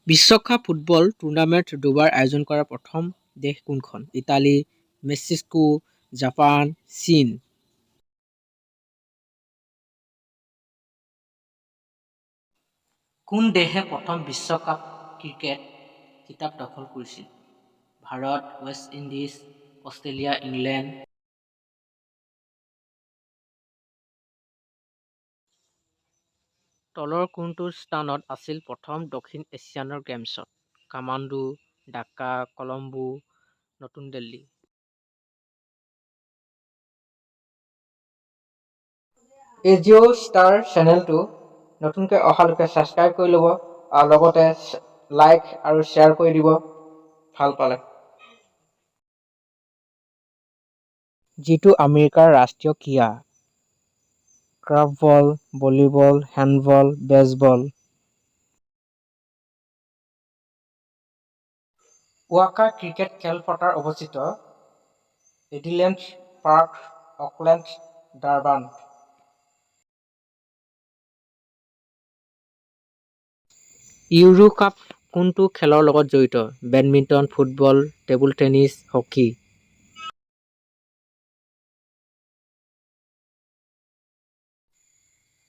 বিশ্বকাপ football tournament দুবাৰ আয়োজন কৰা প্ৰথম দেশ কোনখন? ইটালী, মেক্সিকো, জাপান, চীন। কোন দেশে প্ৰথম বিশ্বকাপ ক্ৰিকেট খিতাপ দখল কৰিছিল? Bharat, West Indies, Australia, England. তলৰ কোনটো স্থানত আছিল প্ৰথম দক্ষিণ এছিয়ানৰ গেমছত? কামাণ্ডু, ঢাকা, কলম্বো, নতুন দিল্লী। এজিঅ' ষ্টাৰ চেনেলটো নতুনকৈ অহালৈকে ছাবস্ক্ৰাইব কৰি ল'ব আৰু লগতে লাইক আৰু শ্বেয়াৰ কৰি দিব ভাল পালে। যিটো আমেৰিকাৰ ৰাষ্ট্ৰীয় ক্ৰীড়া? ক্ৰাফবল, ভলীবল, হেণ্ডবল, বেছবল। ৱাকা ক্ৰিকেট খেলপথাৰ অৱস্থিত Adelaide park, Auckland, Durban. Euro cup কোনটো খেলৰ লগত জড়িত? Badminton, football, table tennis, hockey.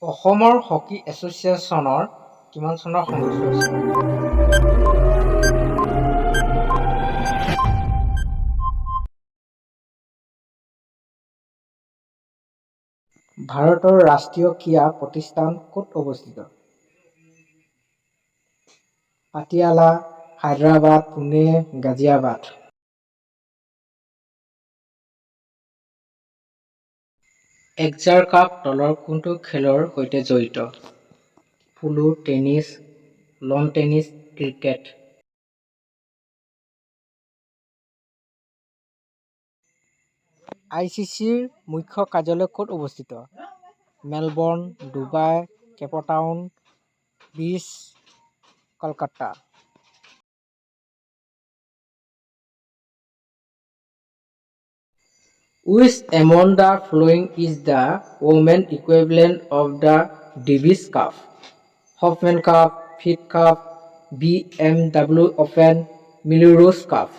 অসমৰ হকী এছ'চিয়েশ্যনৰ কিমান চনৰ সংগঠিত হৈছিল? ভাৰতৰ ৰাষ্ট্ৰীয় ক্ৰীড়া প্ৰতিষ্ঠান ক'ত অৱস্থিত? পাটিয়ালা, হায়দৰাবাদ, পুনে, গাজিয়াবাদ। এজাৰ কাপ তলৰ কোনটো খেলৰ সৈতে জড়িত? Polo, tennis, lawn tennis, cricket. ICCৰ মুখ্য কাৰ্যালয় ক'ত অৱস্থিত? মেলবৰ্ণ, ডুবাই, কেপটাউন, বিচ, Kolkata. Which among the following is the women equivalent of the Davis Cup? Hoffman Cup, Fed Cup, BMW Open, Melrose Cup.